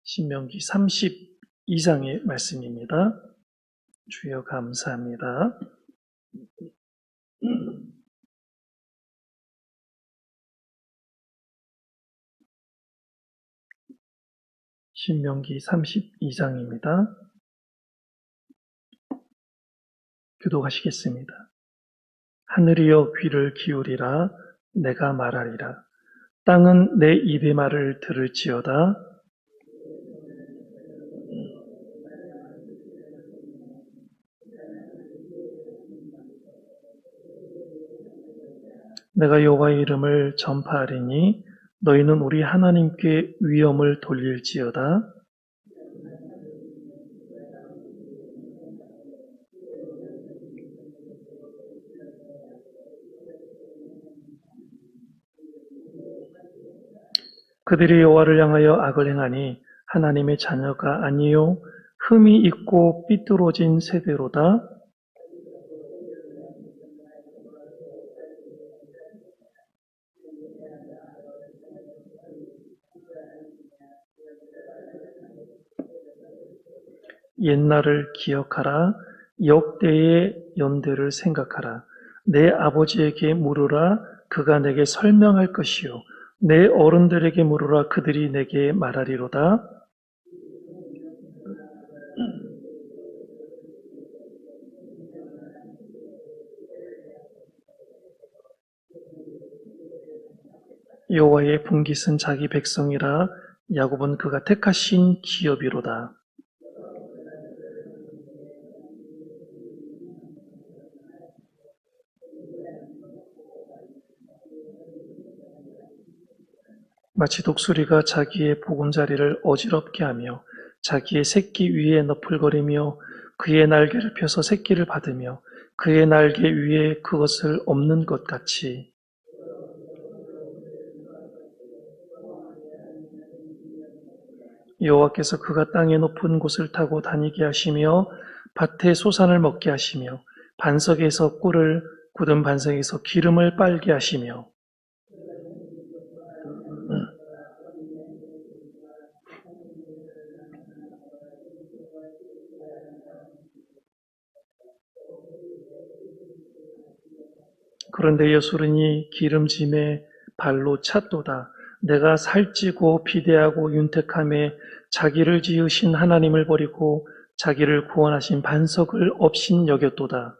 신명기 32장의 말씀입니다. 주여 감사합니다. 신명기 32장입니다. 교독하시겠습니다. 하늘이여 귀를 기울이라 내가 말하리라. 땅은 내 입의 말을 들을지어다. 내가 여호와의 이름을 전파하리니 너희는 우리 하나님께 위엄을 돌릴지어다. 그들이 여호와를 향하여 악을 행하니 하나님의 자녀가 아니요 흠이 있고 삐뚤어진 세대로다. 옛날을 기억하라. 역대의 연대를 생각하라. 내 아버지에게 물으라. 그가 내게 설명할 것이요 내 어른들에게 물으라. 그들이 내게 말하리로다. 여호와의 분깃은 자기 백성이라. 야곱은 그가 택하신 기업이로다. 마치 독수리가 자기의 보금자리를 어지럽게 하며 자기의 새끼 위에 너풀거리며 그의 날개를 펴서 새끼를 받으며 그의 날개 위에 그것을 엎는 것 같이 여호와께서 그가 땅의 높은 곳을 타고 다니게 하시며 밭의 소산을 먹게 하시며 반석에서 꿀을 굳은 반석에서 기름을 빨게 하시며 그런데 여수르니 기름짐에 발로 찼도다. 내가 살찌고 비대하고 윤택함에 자기를 지으신 하나님을 버리고 자기를 구원하신 반석을 업신 여겼도다.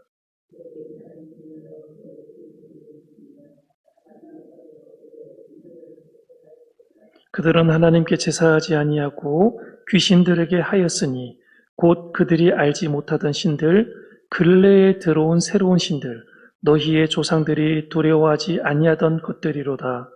그들은 하나님께 제사하지 아니하고 귀신들에게 하였으니 곧 그들이 알지 못하던 신들, 근래에 들어온 새로운 신들, 너희의 조상들이 두려워하지 아니하던 것들이로다.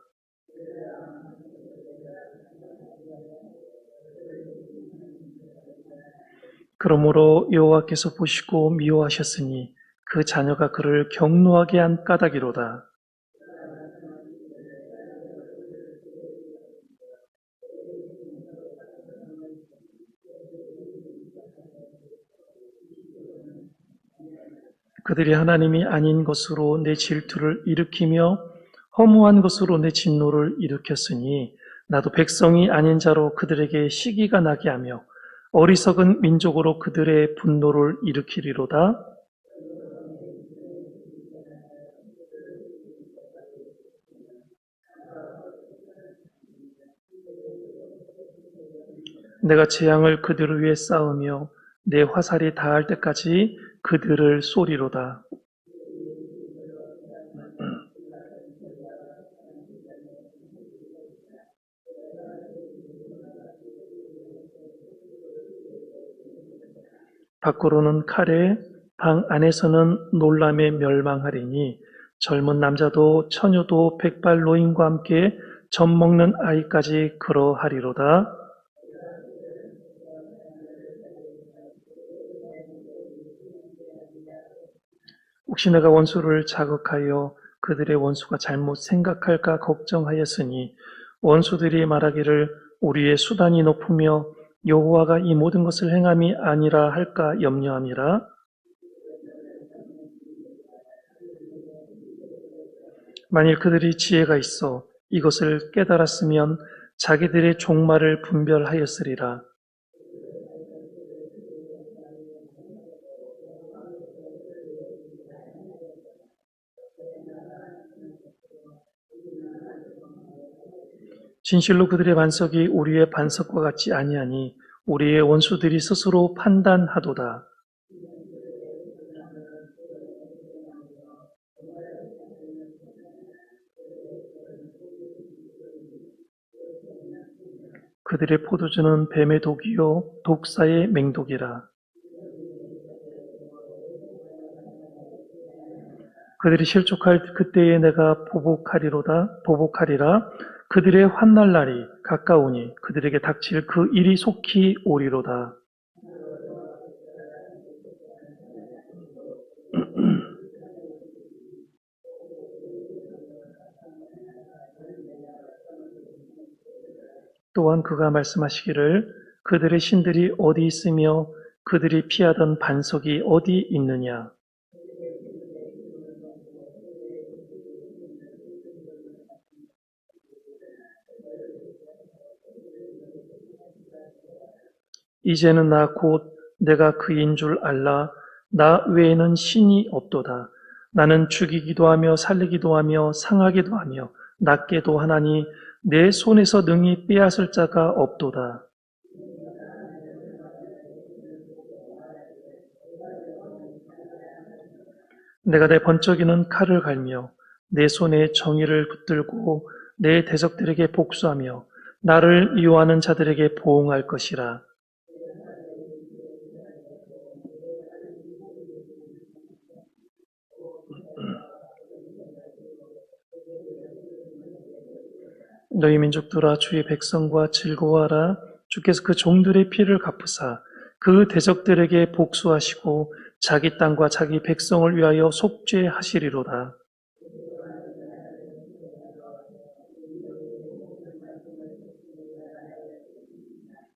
그러므로 여호와께서 보시고 미워하셨으니 그 자녀가 그를 경노하게 한 까닭이로다. 그들이 하나님이 아닌 것으로 내 질투를 일으키며 허무한 것으로 내 진노를 일으켰으니 나도 백성이 아닌 자로 그들에게 시기가 나게 하며 어리석은 민족으로 그들의 분노를 일으키리로다. 내가 재앙을 그들 위에 쌓으며 내 화살이 닿을 때까지 그들을 쏘리로다. 밖으로는 칼에 방 안에서는 놀람에 멸망하리니 젊은 남자도 처녀도 백발 노인과 함께 젖 먹는 아이까지 그러하리로다. 혹시 내가 원수를 자극하여 그들의 원수가 잘못 생각할까 걱정하였으니 원수들이 말하기를 우리의 수단이 높으며 여호와가 이 모든 것을 행함이 아니라 할까 염려함이라. 만일 그들이 지혜가 있어 이것을 깨달았으면 자기들의 종말을 분별하였으리라. 진실로 그들의 반석이 우리의 반석과 같지 아니하니 우리의 원수들이 스스로 판단하도다. 그들의 포도주는 뱀의 독이요 독사의 맹독이라. 그들이 실족할 그때에 내가 보복하리라. 그들의 환날 날이 가까우니 그들에게 닥칠 그 일이 속히 오리로다. 또한 그가 말씀하시기를 그들의 신들이 어디 있으며 그들이 피하던 반석이 어디 있느냐. 이제는 나 곧 내가 그인 줄 알라. 나 외에는 신이 없도다. 나는 죽이기도 하며 살리기도 하며 상하기도 하며 낫게도 하나니 내 손에서 능히 빼앗을 자가 없도다. 내가 내 번쩍이는 칼을 갈며 내 손에 정의를 붙들고 내 대적들에게 복수하며 나를 미워하는 자들에게 보응할 것이라. 너희 민족들아 주의 백성과 즐거워하라. 주께서 그 종들의 피를 갚으사 그 대적들에게 복수하시고 자기 땅과 자기 백성을 위하여 속죄하시리로다.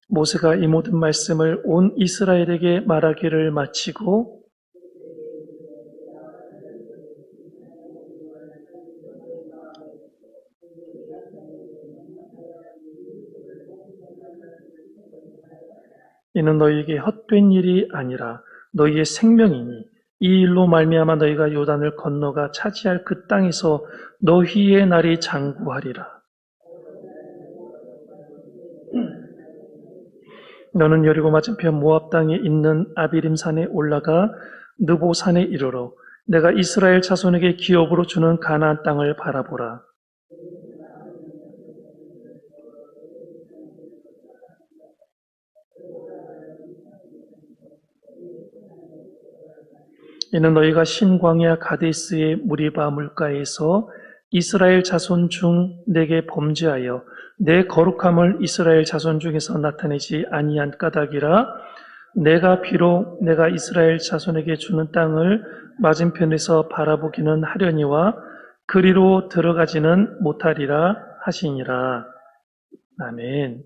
모세가 이 모든 말씀을 온 이스라엘에게 말하기를 마치고 이는 너희에게 헛된 일이 아니라 너희의 생명이니 이 일로 말미암아 너희가 요단을 건너가 차지할 그 땅에서 너희의 날이 장구하리라. 너는 여리고 맞은편 모압 땅에 있는 아비림 산에 올라가 느보 산에 이르러 내가 이스라엘 자손에게 기업으로 주는 가나안 땅을 바라보라. 이는 너희가 신광야 가데스의 무리바 물가에서 이스라엘 자손 중 내게 범죄하여 내 거룩함을 이스라엘 자손 중에서 나타내지 아니한 까닭이라. 내가 이스라엘 자손에게 주는 땅을 맞은편에서 바라보기는 하려니와 그리로 들어가지는 못하리라 하시니라. 아멘.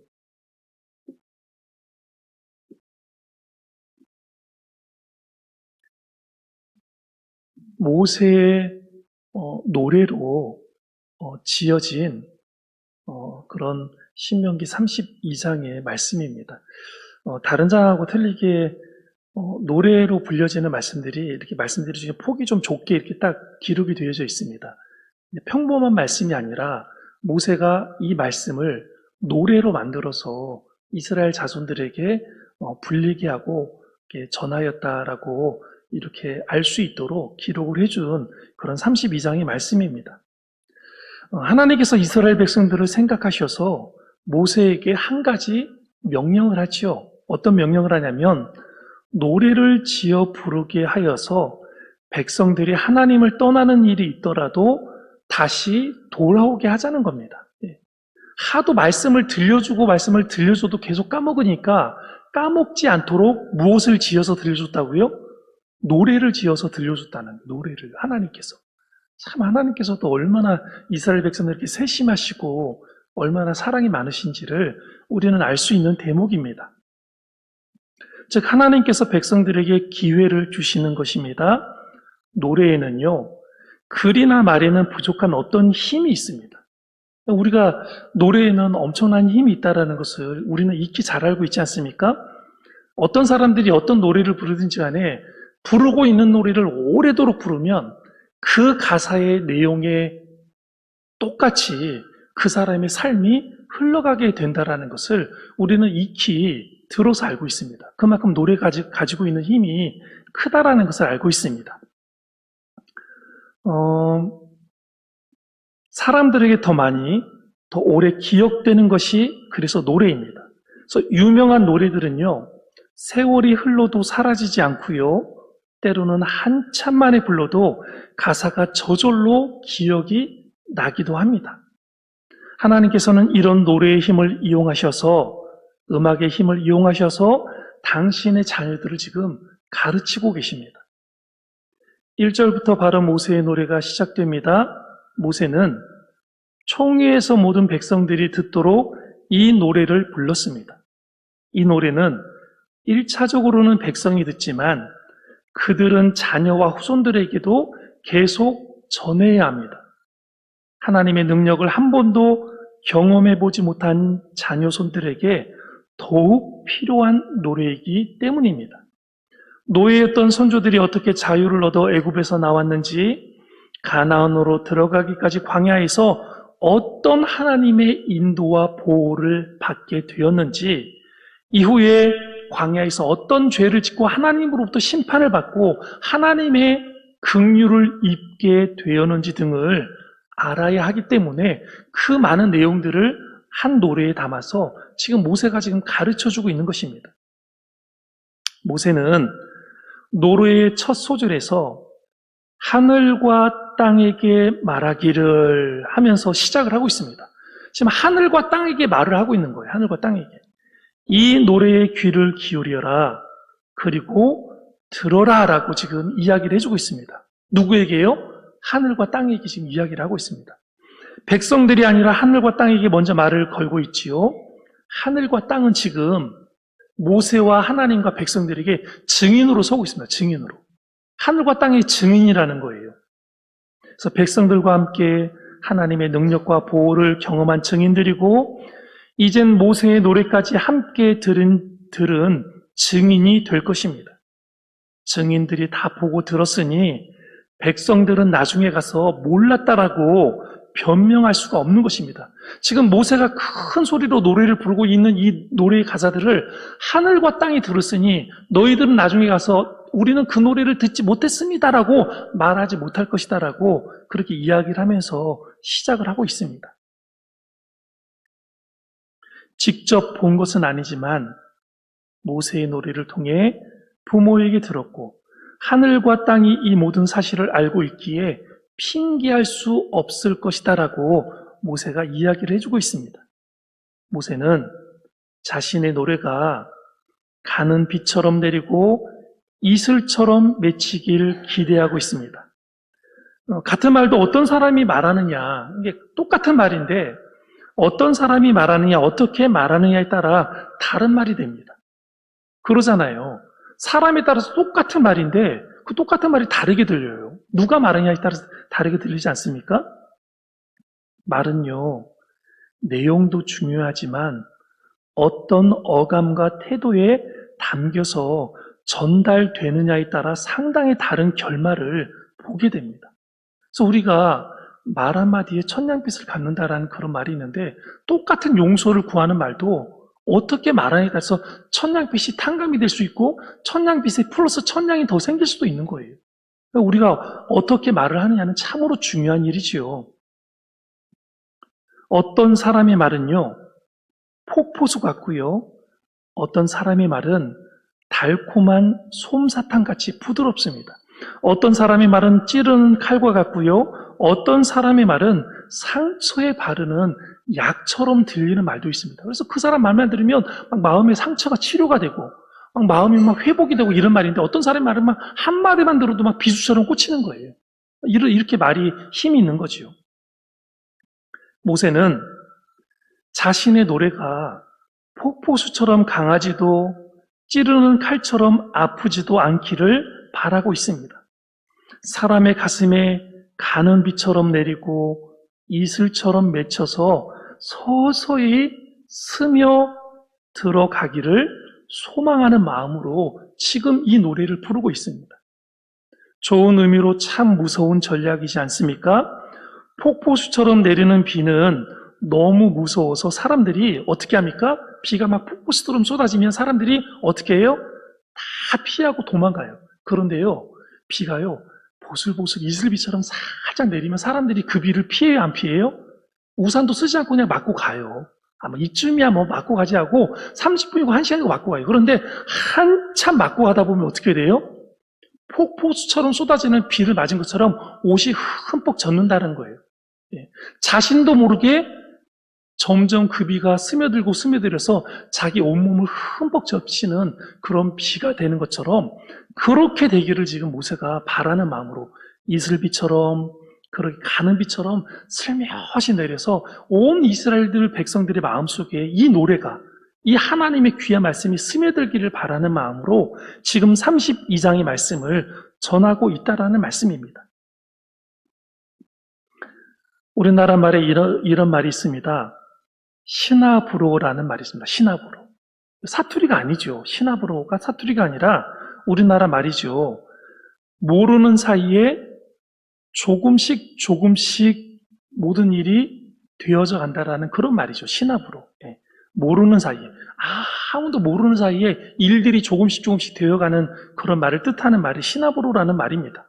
모세의 노래로 지어진 그런 신명기 32장의 말씀입니다. 다른 장하고 틀리게 노래로 불려지는 말씀들이 이렇게 말씀들 중에 폭이 좀 좁게 이렇게 딱 기록이 되어져 있습니다. 평범한 말씀이 아니라 모세가 이 말씀을 노래로 만들어서 이스라엘 자손들에게 불리게 하고 이렇게 전하였다라고 이렇게 알 수 있도록 기록을 해준 그런 32장의 말씀입니다. 하나님께서 이스라엘 백성들을 생각하셔서 모세에게 한 가지 명령을 하지요. 어떤 명령을 하냐면 노래를 지어 부르게 하여서 백성들이 하나님을 떠나는 일이 있더라도 다시 돌아오게 하자는 겁니다. 하도 말씀을 들려줘도 계속 까먹으니까 까먹지 않도록 무엇을 지어서 들려줬다고요? 노래를 지어서 들려줬다는 노래를 하나님께서. 참 하나님께서도 얼마나 이스라엘 백성들에게 세심하시고 얼마나 사랑이 많으신지를 우리는 알 수 있는 대목입니다. 즉 하나님께서 백성들에게 기회를 주시는 것입니다. 노래에는요, 글이나 말에는 부족한 어떤 힘이 있습니다. 우리가 노래에는 엄청난 힘이 있다는 것을 우리는 익히 잘 알고 있지 않습니까? 어떤 사람들이 어떤 노래를 부르든지 간에 부르고 있는 노래를 오래도록 부르면 그 가사의 내용에 똑같이 그 사람의 삶이 흘러가게 된다는 것을 우리는 익히 들어서 알고 있습니다. 그만큼 노래가 가지고 있는 힘이 크다라는 것을 알고 있습니다. 사람들에게 더 많이, 더 오래 기억되는 것이 그래서 노래입니다. 그래서 유명한 노래들은요, 세월이 흘러도 사라지지 않고요, 때로는 한참 만에 불러도 가사가 저절로 기억이 나기도 합니다. 하나님께서는 이런 노래의 힘을 이용하셔서, 음악의 힘을 이용하셔서 당신의 자녀들을 지금 가르치고 계십니다. 1절부터 바로 모세의 노래가 시작됩니다. 모세는 총회에서 모든 백성들이 듣도록 이 노래를 불렀습니다. 이 노래는 1차적으로는 백성이 듣지만 그들은 자녀와 후손들에게도 계속 전해야 합니다. 하나님의 능력을 한 번도 경험해 보지 못한 자녀손들에게 더욱 필요한 노래이기 때문입니다. 노예였던 선조들이 어떻게 자유를 얻어 애굽에서 나왔는지, 가나안으로 들어가기까지 광야에서 어떤 하나님의 인도와 보호를 받게 되었는지, 이후에 광야에서 어떤 죄를 짓고 하나님으로부터 심판을 받고 하나님의 긍휼을 입게 되었는지 등을 알아야 하기 때문에 그 많은 내용들을 한 노래에 담아서 지금 모세가 지금 가르쳐주고 있는 것입니다. 모세는 노래의 첫 소절에서 하늘과 땅에게 말하기를 하면서 시작을 하고 있습니다. 지금 하늘과 땅에게 말을 하고 있는 거예요. 하늘과 땅에게. 이 노래의 귀를 기울여라. 그리고 들어라 라고 지금 이야기를 해주고 있습니다. 누구에게요? 하늘과 땅에게 지금 이야기를 하고 있습니다. 백성들이 아니라 하늘과 땅에게 먼저 말을 걸고 있지요. 하늘과 땅은 지금 모세와 하나님과 백성들에게 증인으로 서고 있습니다. 증인으로. 하늘과 땅의 증인이라는 거예요. 그래서 백성들과 함께 하나님의 능력과 보호를 경험한 증인들이고, 이젠 모세의 노래까지 함께 들은 증인이 될 것입니다. 증인들이 다 보고 들었으니 백성들은 나중에 가서 몰랐다라고 변명할 수가 없는 것입니다. 지금 모세가 큰 소리로 노래를 부르고 있는 이 노래의 가사들을 하늘과 땅이 들었으니 너희들은 나중에 가서 우리는 그 노래를 듣지 못했습니다라고 말하지 못할 것이다라고 그렇게 이야기를 하면서 시작을 하고 있습니다. 직접 본 것은 아니지만 모세의 노래를 통해 부모에게 들었고 하늘과 땅이 이 모든 사실을 알고 있기에 핑계할 수 없을 것이다라고 모세가 이야기를 해주고 있습니다. 모세는 자신의 노래가 가는 비처럼 내리고 이슬처럼 맺히길 기대하고 있습니다. 같은 말도 어떤 사람이 말하느냐, 이게 똑같은 말인데 어떤 사람이 말하느냐, 어떻게 말하느냐에 따라 다른 말이 됩니다. 그러잖아요. 사람에 따라서 똑같은 말인데 그 똑같은 말이 다르게 들려요. 누가 말하느냐에 따라서 다르게 들리지 않습니까? 말은요, 내용도 중요하지만 어떤 어감과 태도에 담겨서 전달되느냐에 따라 상당히 다른 결말을 보게 됩니다. 그래서 우리가 말 한마디에 천냥빚을 갚는다라는 그런 말이 있는데, 똑같은 용서를 구하는 말도 어떻게 말하느냐에 따라서 천냥빚이 탕감이 될 수 있고 천냥빚에 플러스 천냥이 더 생길 수도 있는 거예요. 그러니까 우리가 어떻게 말을 하느냐는 참으로 중요한 일이지요. 어떤 사람의 말은요, 폭포수 같고요. 어떤 사람의 말은 달콤한 솜사탕같이 부드럽습니다. 어떤 사람의 말은 찌르는 칼과 같고요. 어떤 사람의 말은 상처에 바르는 약처럼 들리는 말도 있습니다. 그래서 그 사람 말만 들으면 막 마음의 상처가 치료가 되고 막 마음이 막 회복이 되고 이런 말인데, 어떤 사람의 말은 막 한마디만 들어도 막 비수처럼 꽂히는 거예요. 이렇게 말이 힘이 있는 거지요. 모세는 자신의 노래가 폭포수처럼 강하지도 찌르는 칼처럼 아프지도 않기를 바라고 있습니다. 사람의 가슴에 가는 비처럼 내리고 이슬처럼 맺혀서 서서히 스며 들어가기를 소망하는 마음으로 지금 이 노래를 부르고 있습니다. 좋은 의미로 참 무서운 전략이지 않습니까? 폭포수처럼 내리는 비는 너무 무서워서 사람들이 어떻게 합니까? 비가 막 폭포수처럼 쏟아지면 사람들이 어떻게 해요? 다 피하고 도망가요. 그런데요, 비가요, 보슬보슬 이슬비처럼 살짝 내리면 사람들이 그 비를 피해요, 안 피해요? 우산도 쓰지 않고 그냥 맞고 가요. 아마 이쯤이야 뭐 맞고 가지 하고 30분이고 1시간이고 맞고 가요. 그런데 한참 맞고 가다 보면 어떻게 돼요? 폭포수처럼 쏟아지는 비를 맞은 것처럼 옷이 흠뻑 젖는다는 거예요. 예. 자신도 모르게 점점 그 비가 스며들고 스며들어서 자기 온몸을 흠뻑 적시는 그런 비가 되는 것처럼 그렇게 되기를 지금 모세가 바라는 마음으로 이슬비처럼 그렇게 가는 비처럼 슬며시 내려서 온 이스라엘들 백성들의 마음속에 이 노래가 이 하나님의 귀한 말씀이 스며들기를 바라는 마음으로 지금 32장의 말씀을 전하고 있다라는 말씀입니다. 우리나라 말에 이런 말이 있습니다. 시나브로라는 말이 있습니다. 시나브로. 사투리가 아니죠. 시나브로가 사투리가 아니라 우리나라 말이죠. 모르는 사이에 조금씩 모든 일이 되어져 간다라는 그런 말이죠. 시나브로. 예. 모르는 사이에. 아무도 모르는 사이에 일들이 조금씩 되어가는 그런 말을 뜻하는 말이 시나브로라는 말입니다.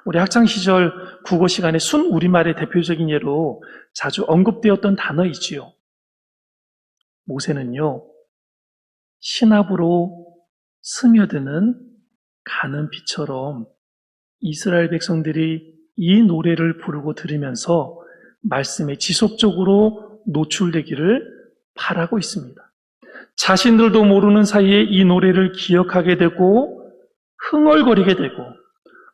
우리 학창시절 국어 시간에 순 우리말의 대표적인 예로 자주 언급되었던 단어이지요. 모세는요, 시나브로 스며드는 가는 비처럼 이스라엘 백성들이 이 노래를 부르고 들으면서 말씀에 지속적으로 노출되기를 바라고 있습니다. 자신들도 모르는 사이에 이 노래를 기억하게 되고 흥얼거리게 되고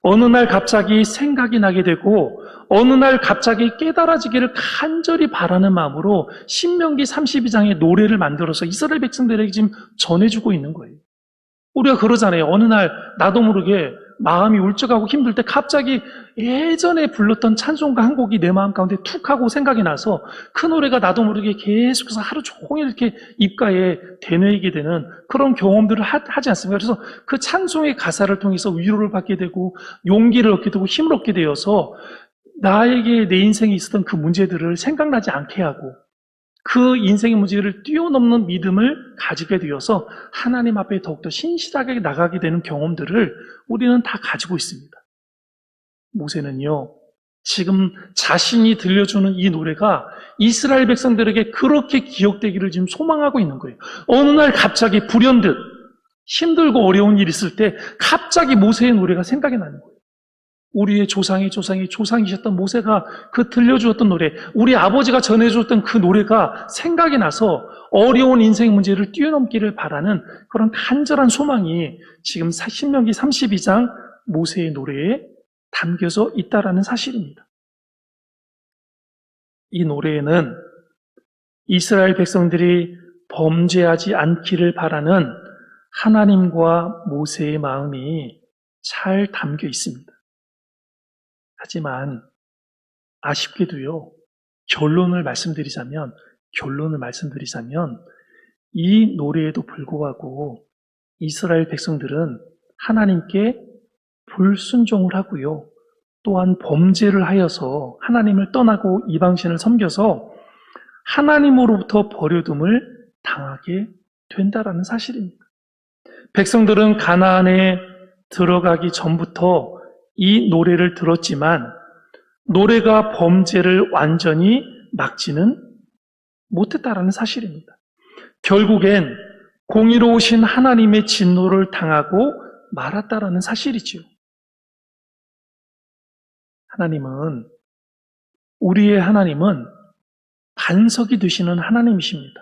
어느 날 갑자기 생각이 나게 되고 어느 날 갑자기 깨달아지기를 간절히 바라는 마음으로 신명기 32장의 노래를 만들어서 이스라엘 백성들에게 지금 전해주고 있는 거예요. 우리가 그러잖아요. 어느 날 나도 모르게 마음이 울적하고 힘들 때 갑자기 예전에 불렀던 찬송가 한 곡이 내 마음 가운데 툭 하고 생각이 나서 그 노래가 나도 모르게 계속해서 하루 종일 이렇게 입가에 되뇌이게 되는 그런 경험들을 하지 않습니까? 그래서 그 찬송의 가사를 통해서 위로를 받게 되고 용기를 얻게 되고 힘을 얻게 되어서 나에게 내 인생에 있었던 그 문제들을 생각나지 않게 하고 그 인생의 문제를 뛰어넘는 믿음을 가지게 되어서 하나님 앞에 더욱더 신실하게 나가게 되는 경험들을 우리는 다 가지고 있습니다. 모세는요, 지금 자신이 들려주는 이 노래가 이스라엘 백성들에게 그렇게 기억되기를 지금 소망하고 있는 거예요. 어느 날 갑자기 불현듯 힘들고 어려운 일이 있을 때 갑자기 모세의 노래가 생각이 나는 거예요. 우리의 조상이셨던 모세가 그 들려주었던 노래, 우리 아버지가 전해주었던 그 노래가 생각이 나서 어려운 인생 문제를 뛰어넘기를 바라는 그런 간절한 소망이 지금 신명기 32장 모세의 노래에 담겨져 있다라는 사실입니다. 이 노래에는 이스라엘 백성들이 범죄하지 않기를 바라는 하나님과 모세의 마음이 잘 담겨 있습니다. 하지만 아쉽게도요, 결론을 말씀드리자면 이 노래에도 불구하고 이스라엘 백성들은 하나님께 불순종을 하고요, 또한 범죄를 하여서 하나님을 떠나고 이방신을 섬겨서 하나님으로부터 버려둠을 당하게 된다라는 사실입니다. 백성들은 가나안에 들어가기 전부터 이 노래를 들었지만 노래가 범죄를 완전히 막지는 못했다라는 사실입니다. 결국엔 공의로우신 하나님의 진노를 당하고 말았다라는 사실이지요. 우리의 하나님은 반석이 되시는 하나님이십니다.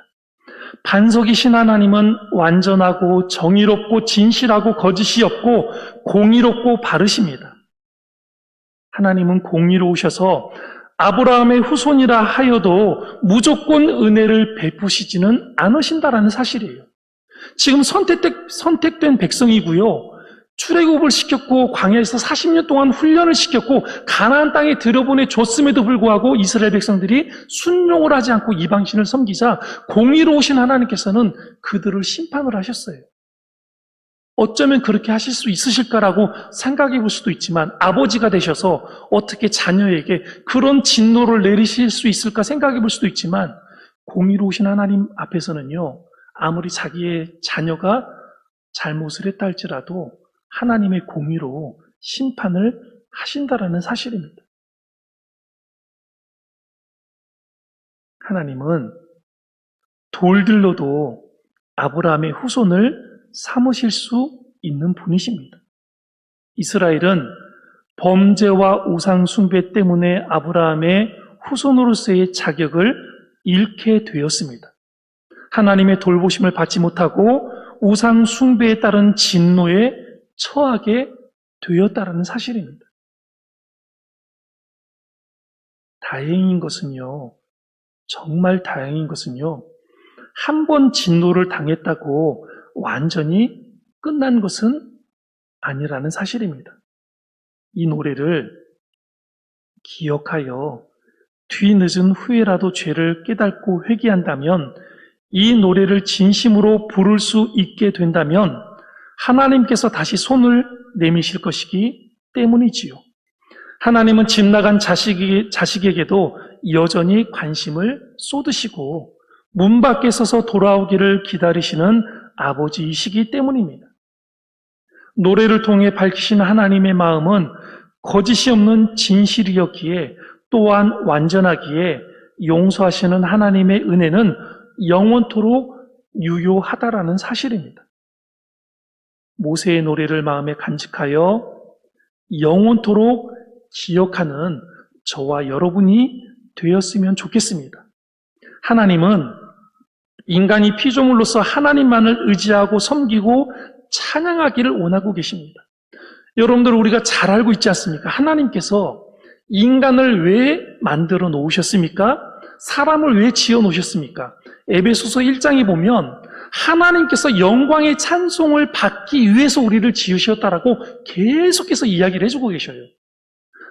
반석이신 하나님은 완전하고 정의롭고 진실하고 거짓이 없고 공의롭고 바르십니다. 하나님은 공의로우셔서 아브라함의 후손이라 하여도 무조건 은혜를 베푸시지는 않으신다라는 사실이에요. 지금 선택된 백성이고요, 출애굽을 시켰고 광야에서 40년 동안 훈련을 시켰고 가나안 땅에 들여보내 줬음에도 불구하고 이스라엘 백성들이 순종을 하지 않고 이방신을 섬기자 공의로우신 하나님께서는 그들을 심판을 하셨어요. 어쩌면 그렇게 하실 수 있으실까라고 생각해 볼 수도 있지만 아버지가 되셔서 어떻게 자녀에게 그런 진노를 내리실 수 있을까 생각해 볼 수도 있지만 공의로우신 하나님 앞에서는요, 아무리 자기의 자녀가 잘못을 했다 할지라도 하나님의 공의로 심판을 하신다라는 사실입니다. 하나님은 돌들로도 아브라함의 후손을 삼으실 수 있는 분이십니다. 이스라엘은 범죄와 우상 숭배 때문에 아브라함의 후손으로서의 자격을 잃게 되었습니다. 하나님의 돌보심을 받지 못하고 우상 숭배에 따른 진노에 처하게 되었다라는 사실입니다. 다행인 것은요, 정말 다행인 것은요, 한 번 진노를 당했다고 완전히 끝난 것은 아니라는 사실입니다. 이 노래를 기억하여 뒤늦은 후에라도 죄를 깨닫고 회개한다면, 이 노래를 진심으로 부를 수 있게 된다면 하나님께서 다시 손을 내미실 것이기 때문이지요. 하나님은 집 나간 자식에게도 여전히 관심을 쏟으시고 문 밖에 서서 돌아오기를 기다리시는 아버지이시기 때문입니다. 노래를 통해 밝히신 하나님의 마음은 거짓이 없는 진실이었기에, 또한 완전하기에 용서하시는 하나님의 은혜는 영원토록 유효하다라는 사실입니다. 모세의 노래를 마음에 간직하여 영원토록 기억하는 저와 여러분이 되었으면 좋겠습니다. 하나님은 인간이 피조물로서 하나님만을 의지하고 섬기고 찬양하기를 원하고 계십니다. 여러분들, 우리가 잘 알고 있지 않습니까? 하나님께서 인간을 왜 만들어 놓으셨습니까? 사람을 왜 지어 놓으셨습니까? 에베소서 1장에 보면 하나님께서 영광의 찬송을 받기 위해서 우리를 지으셨다라고 계속해서 이야기를 해주고 계셔요.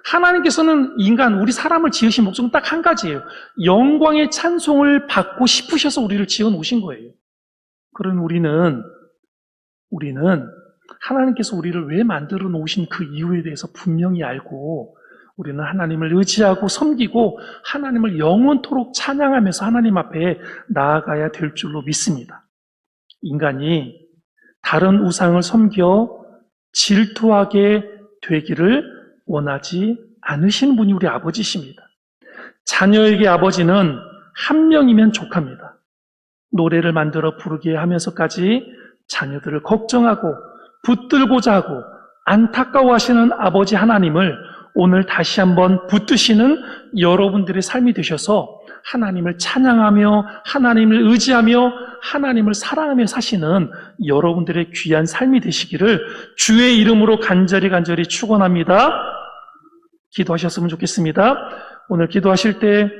하나님께서는 인간, 우리 사람을 지으신 목적은 딱 한 가지예요. 영광의 찬송을 받고 싶으셔서 우리를 지어 놓으신 거예요. 그럼 우리는 하나님께서 우리를 왜 만들어 놓으신 그 이유에 대해서 분명히 알고, 우리는 하나님을 의지하고 섬기고 하나님을 영원토록 찬양하면서 하나님 앞에 나아가야 될 줄로 믿습니다. 인간이 다른 우상을 섬겨 질투하게 되기를 원하지 않으신 분이 우리 아버지십니다. 자녀에게 아버지는 한 명이면 족합니다. 노래를 만들어 부르게 하면서까지 자녀들을 걱정하고 붙들고자 하고 안타까워하시는 아버지 하나님을 오늘 다시 한번 붙드시는 여러분들의 삶이 되셔서 하나님을 찬양하며 하나님을 의지하며 하나님을 사랑하며 사시는 여러분들의 귀한 삶이 되시기를 주의 이름으로 간절히 축원합니다. 기도하셨으면 좋겠습니다. 오늘 기도하실 때